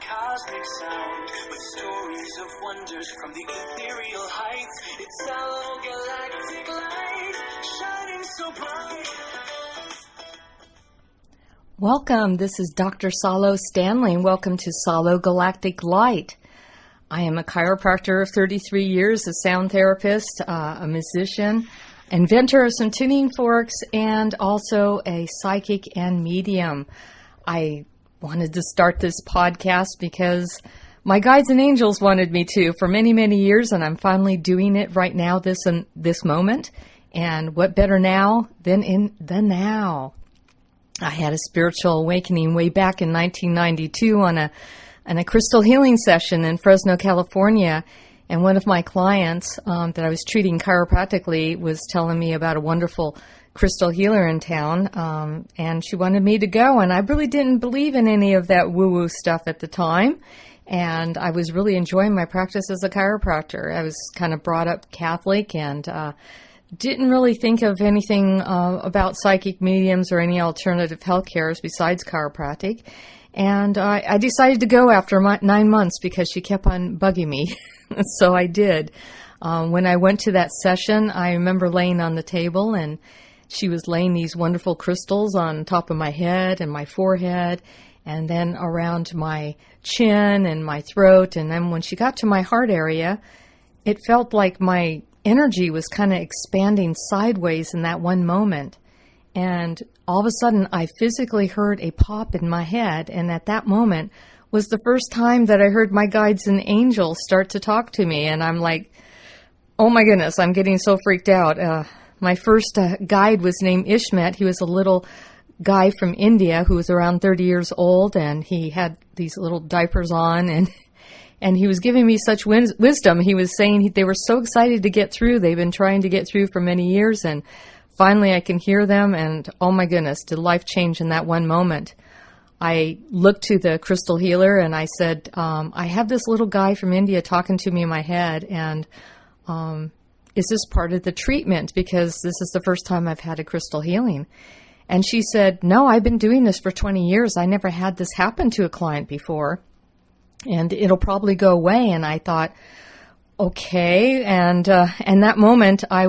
cosmic sound, with stories of wonders from the ethereal heights. It's Salo Galactic light, shining so bright. Welcome, this is Dr. Salo Stanley, and welcome to Salo Galactic Light. I am a chiropractor of 33 years, a sound therapist, a musician, inventor of some tuning forks, and also a psychic and medium. I wanted to start this podcast because my guides and angels wanted me to for many, many years, and I'm finally doing it right now, this moment. And what better now than now? I had a spiritual awakening way back in 1992 on a crystal healing session in Fresno, California. And one of my clients that I was treating chiropractically was telling me about a wonderful crystal healer in town, and she wanted me to go. And I really didn't believe in any of that woo-woo stuff at the time. And I was really enjoying my practice as a chiropractor. I was kind of brought up Catholic and didn't really think of anything about psychic mediums or any alternative health cares besides chiropractic. And I decided to go after 9 months because she kept on bugging me. So I did. When I went to that session, I remember laying on the table and she was laying these wonderful crystals on top of my head and my forehead and then around my chin and my throat. And then when she got to my heart area, it felt like my energy was kind of expanding sideways in that one moment. And all of a sudden, I physically heard a pop in my head. And at that moment was the first time that I heard my guides and angels start to talk to me. And I'm like, oh my goodness, I'm getting so freaked out. My first guide was named Ishmet. He was a little guy from India who was around 30 years old, and he had these little diapers on, and he was giving me such wisdom. He was saying they were so excited to get through. They've been trying to get through for many years, and finally I can hear them, and oh my goodness, did life change in that one moment. I looked to the crystal healer, and I said, I have this little guy from India talking to me in my head, and is this part of the treatment? Because this is the first time I've had a crystal healing. And she said, no, I've been doing this for 20 years. I never had this happen to a client before. And it'll probably go away. And I thought, okay. And that moment I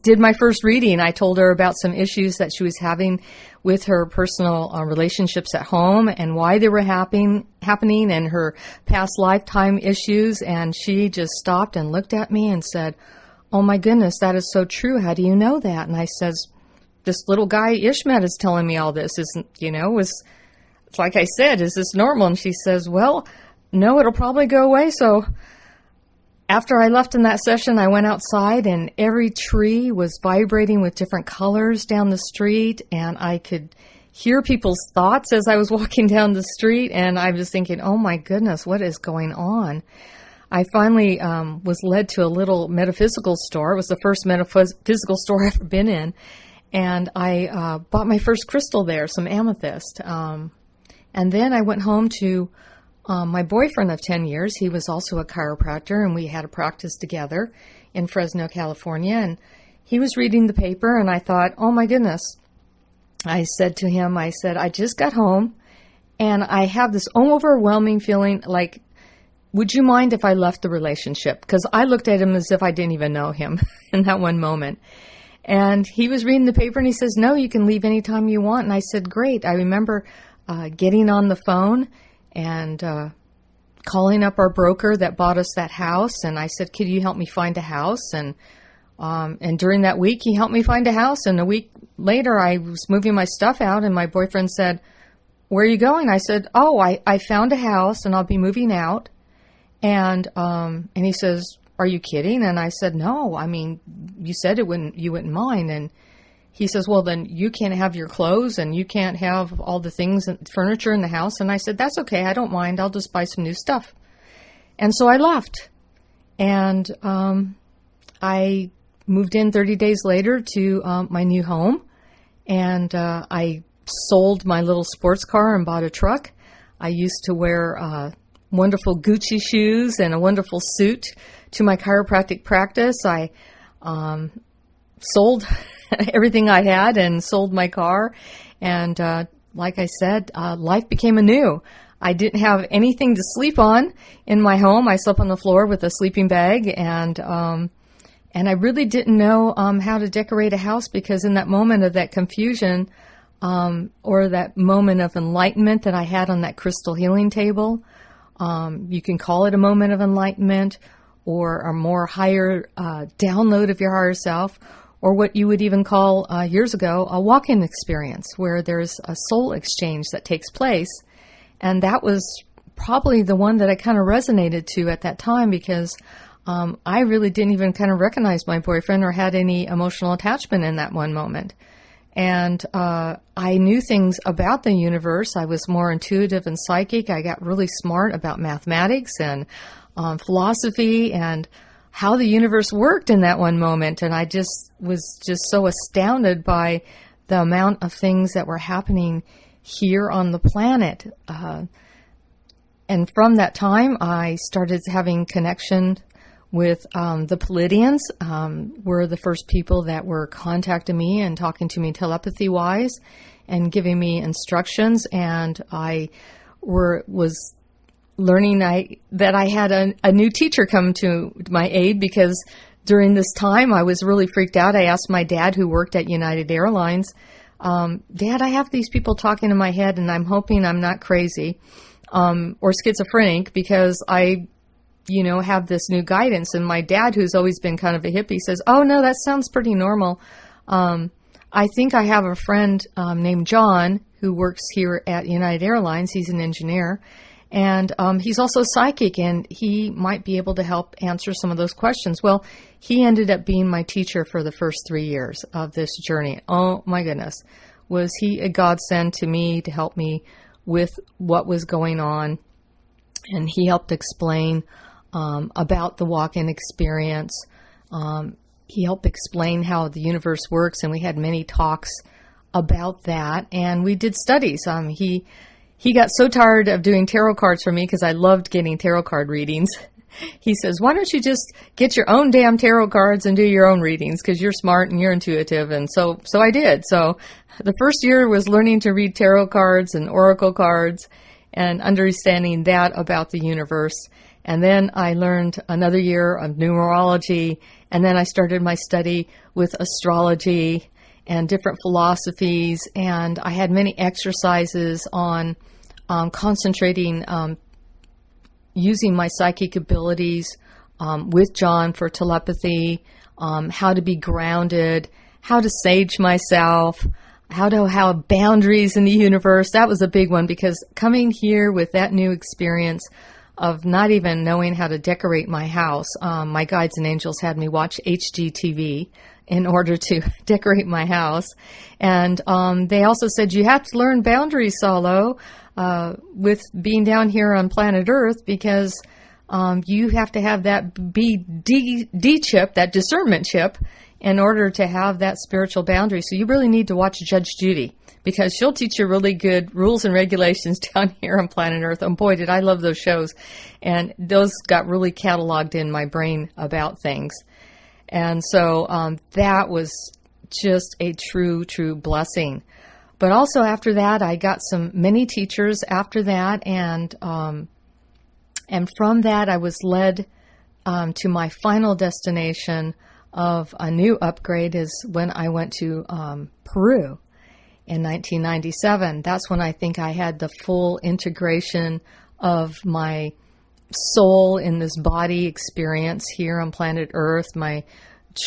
did my first reading. I told her about some issues that she was having with her personal relationships at home and why they were happening and her past lifetime issues. And she just stopped and looked at me and said, oh my goodness, that is so true. How do you know that? And I says, this little guy Ishmet is telling me all this. It's like I said, is this normal? And she says, well, no, it'll probably go away. So after I left in that session, I went outside and every tree was vibrating with different colors down the street, and I could hear people's thoughts as I was walking down the street, and I was thinking, oh my goodness, what is going on? I finally was led to a little metaphysical store. It was the first metaphysical store I've ever been in, and I bought my first crystal there, some amethyst. And then I went home to my boyfriend of 10 years. He was also a chiropractor, and we had a practice together in Fresno, California. And he was reading the paper, and I thought, oh my goodness. I said to him, I just got home, and I have this overwhelming feeling like, would you mind if I left the relationship? Because I looked at him as if I didn't even know him in that one moment. And he was reading the paper, and he says, no, you can leave anytime you want. And I said, great. I remember getting on the phone and calling up our broker that bought us that house. And I said, could you help me find a house? And during that week, he helped me find a house. And a week later, I was moving my stuff out, and my boyfriend said, where are you going? I said, oh, I found a house, and I'll be moving out. And he says, are you kidding? And I said, no, I mean, you said you wouldn't mind. And he says, well, then you can't have your clothes and you can't have all the things and furniture in the house. And I said, that's okay. I don't mind. I'll just buy some new stuff. And so I left. And I moved in 30 days later to my new home. And I sold my little sports car and bought a truck. I used to wear wonderful Gucci shoes and a wonderful suit to my chiropractic practice. I sold everything I had and sold my car. And like I said, life became anew. I didn't have anything to sleep on in my home. I slept on the floor with a sleeping bag, and I really didn't know how to decorate a house, because in that moment of that confusion, or that moment of enlightenment that I had on that crystal healing table, you can call it a moment of enlightenment, or a more higher download of your higher self, or what you would even call years ago a walk-in experience, where there's a soul exchange that takes place. And that was probably the one that I kind of resonated to at that time, because I really didn't even kind of recognize my boyfriend or had any emotional attachment in that one moment. And I knew things about the universe. I was more intuitive and psychic. I got really smart about mathematics and philosophy and how the universe worked in that one moment. And I just was just so astounded by the amount of things that were happening here on the planet. And from that time, I started having connection with the Pleiadians. Were the first people that were contacting me and talking to me telepathy-wise and giving me instructions. And I was learning that I had a new teacher come to my aid, because during this time I was really freaked out. I asked my dad, who worked at United Airlines, Dad, I have these people talking in my head, and I'm hoping I'm not crazy or schizophrenic, because I have this new guidance. And my dad, who's always been kind of a hippie, says, oh, no, that sounds pretty normal. I think I have a friend named John who works here at United Airlines. He's an engineer. And he's also psychic, and he might be able to help answer some of those questions. Well, he ended up being my teacher for the first 3 years of this journey. Oh, my goodness. Was he a godsend to me to help me with what was going on? And he helped explain about the walk-in experience. He helped explain how the universe works, and we had many talks about that. And we did studies. He got so tired of doing tarot cards for me, because I loved getting tarot card readings. He says, why don't you just get your own damn tarot cards and do your own readings, because you're smart and you're intuitive. And so I did. So the first year was learning to read tarot cards and oracle cards and understanding that about the universe. And then I learned another year of numerology. And then I started my study with astrology and different philosophies. And I had many exercises on concentrating, using my psychic abilities with John for telepathy, how to be grounded, how to sage myself, how to have boundaries in the universe. That was a big one, because coming here with that new experience of not even knowing how to decorate my house, my guides and angels had me watch HGTV in order to decorate my house. And they also said, you have to learn boundaries, Salo, with being down here on planet Earth, because you have to have that BD chip, that discernment chip, in order to have that spiritual boundary. So you really need to watch Judge Judy, because she'll teach you really good rules and regulations down here on planet Earth. And boy, did I love those shows. And those got really cataloged in my brain about things. And so that was just a true blessing. But also after that, I got many teachers after that. And from that, I was led to my final destination of a new upgrade, is when I went to Peru in 1997. That's when I think I had the full integration of my soul in this body experience here on planet Earth, my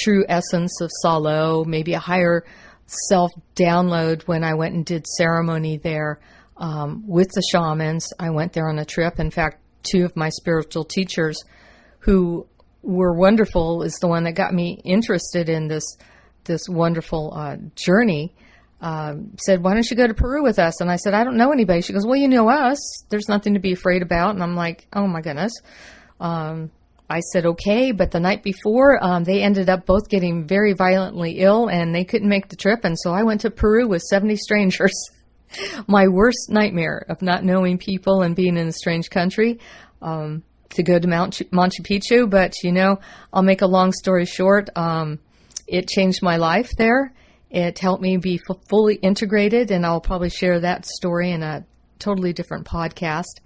true essence of Salo, maybe a higher self download when I went and did ceremony there with the shamans. I went there on a trip. In fact, two of my spiritual teachers, who were wonderful, is the one that got me interested in this wonderful journey, said, why don't you go to Peru with us? And I said, I don't know anybody. She goes, well, you know us. There's nothing to be afraid about. And I'm like, oh my goodness. I said, okay. But the night before, they ended up both getting very violently ill, and they couldn't make the trip. And so I went to Peru with 70 strangers. My worst nightmare of not knowing people and being in a strange country, to go to Machu Picchu. But, I'll make a long story short. It changed my life there. It helped me be fully integrated, and I'll probably share that story in a totally different podcast.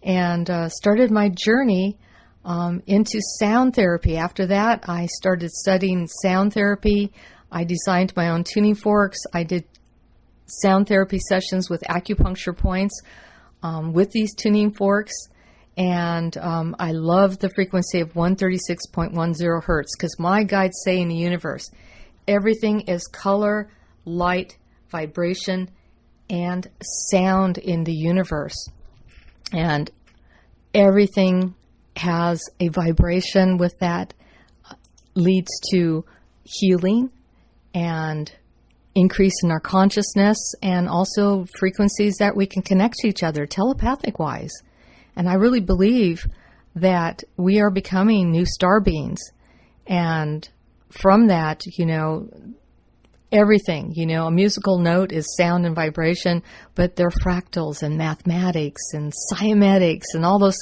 and started my journey into sound therapy. After that, I started studying sound therapy. I designed my own tuning forks. I did sound therapy sessions with acupuncture points with these tuning forks. And I love the frequency of 136.10 hertz because my guides say in the universe, everything is color, light, vibration, and sound in the universe. And everything has a vibration with that, leads to healing and increase in our consciousness, and also frequencies that we can connect to each other telepathic wise. And I really believe that we are becoming new star beings. And from that, everything, a musical note is sound and vibration, but they're fractals and mathematics and cymatics and all those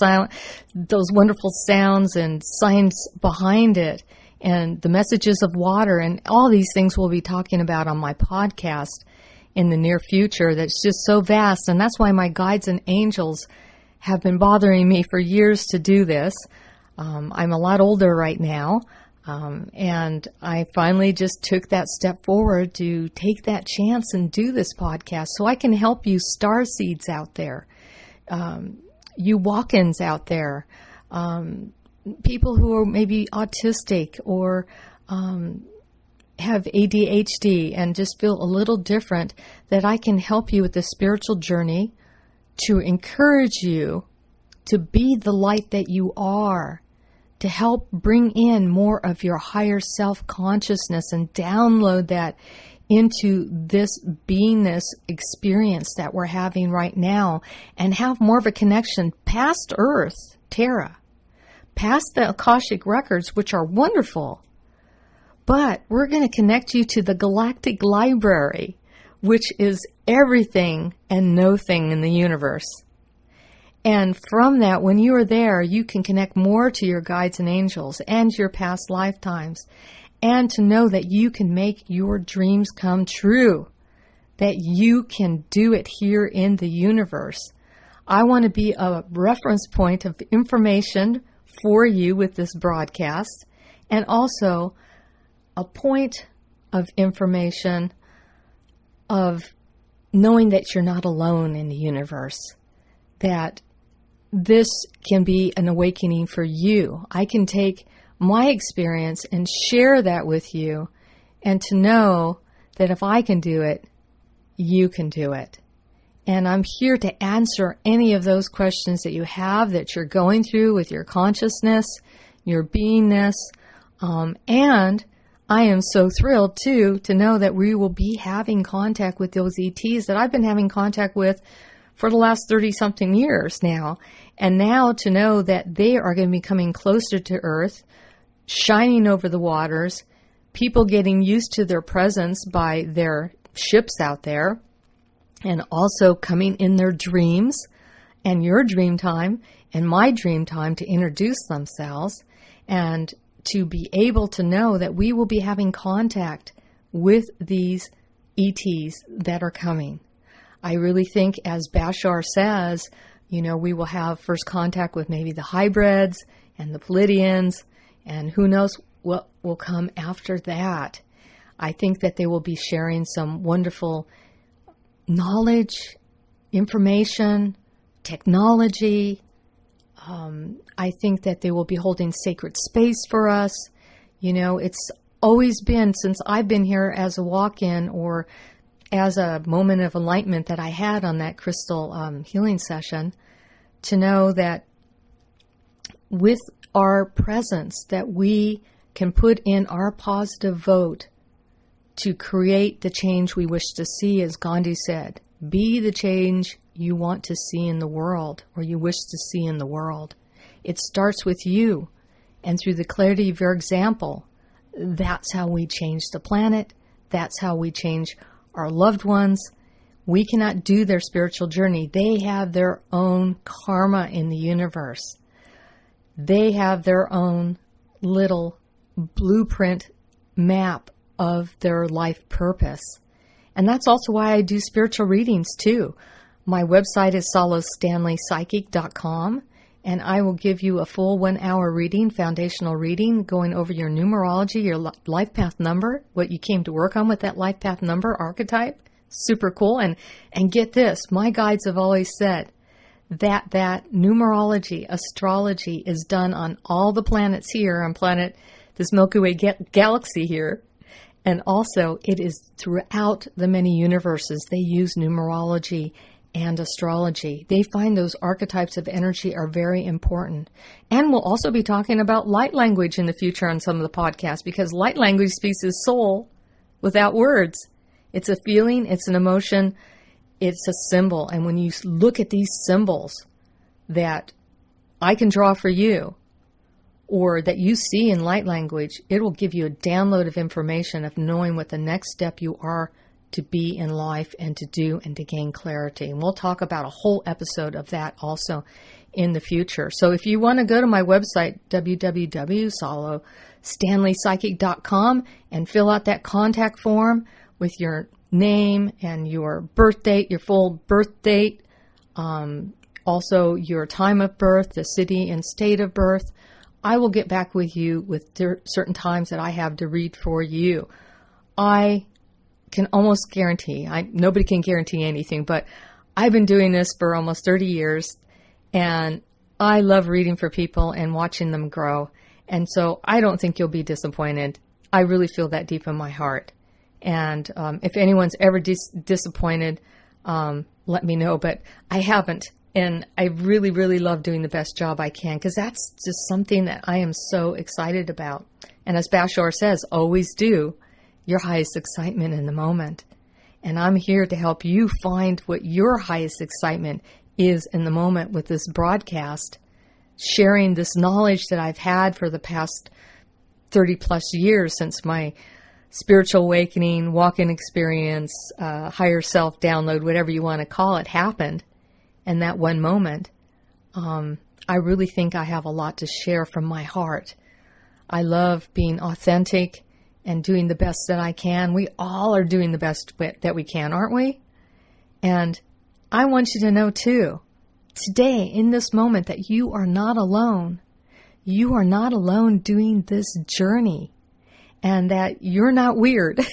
wonderful sounds and science behind it, and the messages of water, and all these things we'll be talking about on my podcast in the near future. That's just so vast, and that's why my guides and angels have been bothering me for years to do this. I'm a lot older right now. And I finally just took that step forward to take that chance and do this podcast so I can help you star seeds out there, you walk-ins out there, people who are maybe autistic or have ADHD and just feel a little different, that I can help you with the spiritual journey to encourage you to be the light that you are, to help bring in more of your higher self-consciousness and download that into this beingness experience that we're having right now, and have more of a connection past Earth, Terra, past the Akashic records, which are wonderful. But we're going to connect you to the Galactic Library, which is everything and nothing in the universe. And from that, when you are there, you can connect more to your guides and angels and your past lifetimes, and to know that you can make your dreams come true, that you can do it here in the universe. I want to be a reference point of information for you with this broadcast, and also a point of information of knowing that you're not alone in the universe, that this can be an awakening for you. I can take my experience and share that with you, and to know that if I can do it, you can do it. And I'm here to answer any of those questions that you have, that you're going through with your consciousness, your beingness, and I am so thrilled, too, to know that we will be having contact with those ETs that I've been having contact with for the last 30-something years now. And now to know that they are going to be coming closer to Earth, shining over the waters, people getting used to their presence by their ships out there, and also coming in their dreams, and your dream time, and my dream time, to introduce themselves, and to be able to know that we will be having contact with these ETs that are coming. I really think, as Bashar says, we will have first contact with maybe the hybrids and the Pleiadians, and who knows what will come after that. I think that they will be sharing some wonderful knowledge, information, technology. I think that they will be holding sacred space for us. It's always been, since I've been here as a walk-in or as a moment of enlightenment that I had on that crystal healing session, to know that with our presence, that we can put in our positive vote to create the change we wish to see. As Gandhi said, be the change you want to see in the world, or you wish to see in the world. It starts with you, and through the clarity of your example, that's how we change the planet. That's how we change our loved ones. We cannot do their spiritual journey. They have their own karma in the universe. They have their own little blueprint map of their life purpose. And that's also why I do spiritual readings too. My website is salostanleypsychic.com, and I will give you a full 1 hour reading, foundational reading, going over your numerology, your life path number, what you came to work on with that life path number archetype. Super cool. And get this, my guides have always said that numerology, astrology is done on all the planets here on this Milky Way galaxy here. And also it is throughout the many universes. They use numerology and astrology. They find those archetypes of energy are very important. And we'll also be talking about light language in the future on some of the podcasts, because light language speaks to soul without words. It's a feeling, it's an emotion, it's a symbol. And when you look at these symbols that I can draw for you, or that you see in light language, it will give you a download of information of knowing what the next step you are to be in life and to do and to gain clarity. And we'll talk about a whole episode of that also in the future. So if you want to go to my website, www.salostanleypsychic.com, and fill out that contact form with your name and your birth date, your full birth date, also your time of birth, the city and state of birth, I will get back with you with certain times that I have to read for you. I can almost guarantee, nobody can guarantee anything, but I've been doing this for almost 30 years, and I love reading for people and watching them grow. And so I don't think you'll be disappointed. I really feel that deep in my heart. And if anyone's ever disappointed, let me know, but I haven't. And I really, really love doing the best job I can, because that's just something that I am so excited about. And as Bashar says, always do your highest excitement in the moment. And I'm here to help you find what your highest excitement is in the moment with this broadcast, sharing this knowledge that I've had for the past 30 plus years since my spiritual awakening, walk-in experience, higher self download, whatever you want to call it, happened. And that one moment, I really think I have a lot to share from my heart. I love being authentic and doing the best that I can. We all are doing the best that we can, aren't we? And I want you to know too, today, in this moment, that you are not alone. You are not alone doing this journey, and that you're not weird.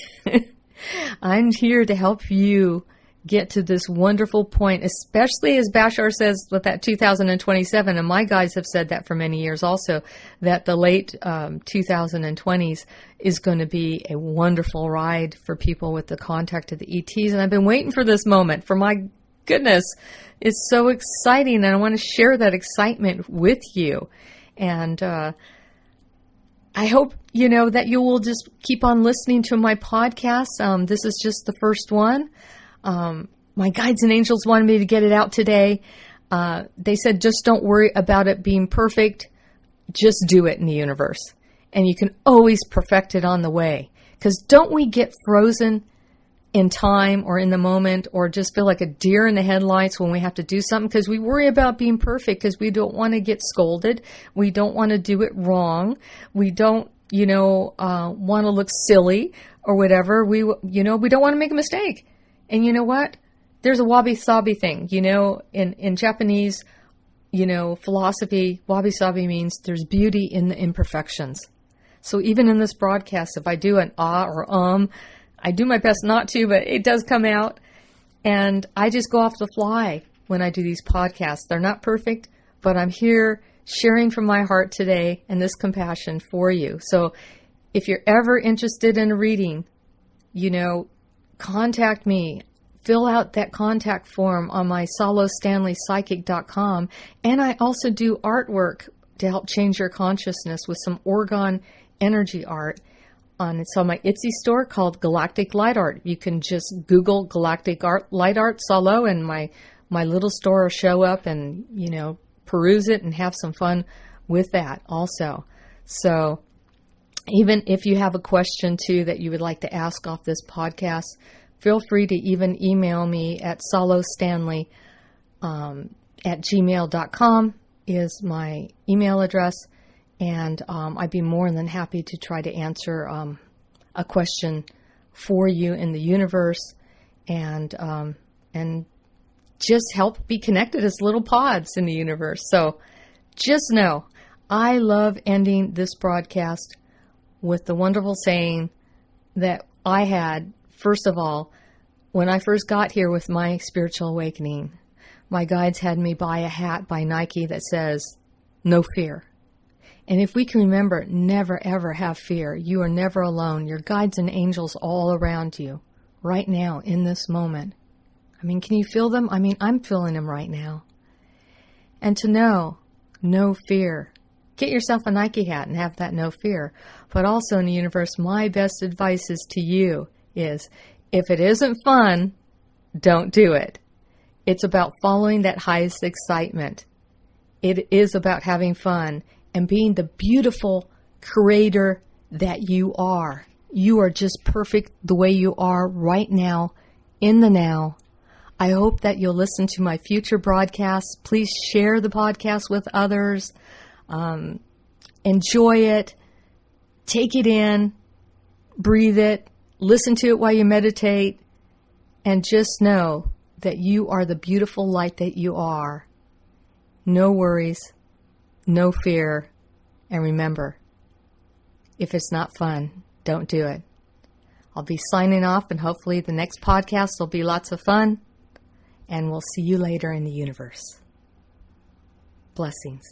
I'm here to help you get to this wonderful point, especially as Bashar says with that 2027, and my guys have said that for many years also, that the late 2020s is going to be a wonderful ride for people with the contact of the ETs. And I've been waiting for this moment, for my goodness, it's so exciting, and I want to share that excitement with you. And I hope, that you will just keep on listening to my podcast. This is just the first one. My guides and angels wanted me to get it out today. They said, just don't worry about it being perfect. Just do it in the universe. And you can always perfect it on the way. Because don't we get frozen in time or in the moment, or just feel like a deer in the headlights when we have to do something? Because we worry about being perfect because we don't want to get scolded. We don't want to do it wrong. We don't, want to look silly or whatever. We don't want to make a mistake. And you know what? There's a wabi-sabi thing, in Japanese, philosophy, wabi-sabi means there's beauty in the imperfections. So even in this broadcast, if I do an or I do my best not to, but it does come out. And I just go off the fly when I do these podcasts. They're not perfect, but I'm here sharing from my heart today and this compassion for you. So if you're ever interested in a reading, contact me. Fill out that contact form on my salostanleypsychic.com. And I also do artwork to help change your consciousness with some Orgone energy art. It's on my Etsy store called Galactic Light Art. You can just Google Galactic Light Art Salo, and my little store will show up, and, peruse it and have some fun with that also. So even if you have a question too that you would like to ask off this podcast, feel free to even email me at salostanley at gmail.com is my email address. And I'd be more than happy to try to answer a question for you in the universe, and just help be connected as little pods in the universe. So just know, I love ending this broadcast with the wonderful saying that I had, first of all, when I first got here with my spiritual awakening. My guides had me buy a hat by Nike that says, "No fear." And if we can remember, never ever have fear. You are never alone. Your guides and angels all around you right now in this moment. I mean, can you feel them? I mean, I'm feeling them right now. And to know, no fear. Get yourself a Nike hat and have that no fear. But also in the universe, my best advice is to you is, if it isn't fun, don't do it. It's about following that highest excitement. It is about having fun and being the beautiful creator that you are. You are just perfect the way you are right now, in the now. I hope that you'll listen to my future broadcasts. Please share the podcast with others. Enjoy it. Take it in. Breathe it. Listen to it while you meditate. And just know that you are the beautiful light that you are. No worries. No fear. And remember, if it's not fun, don't do it. I'll be signing off, and hopefully the next podcast will be lots of fun. And we'll see you later in the universe. Blessings.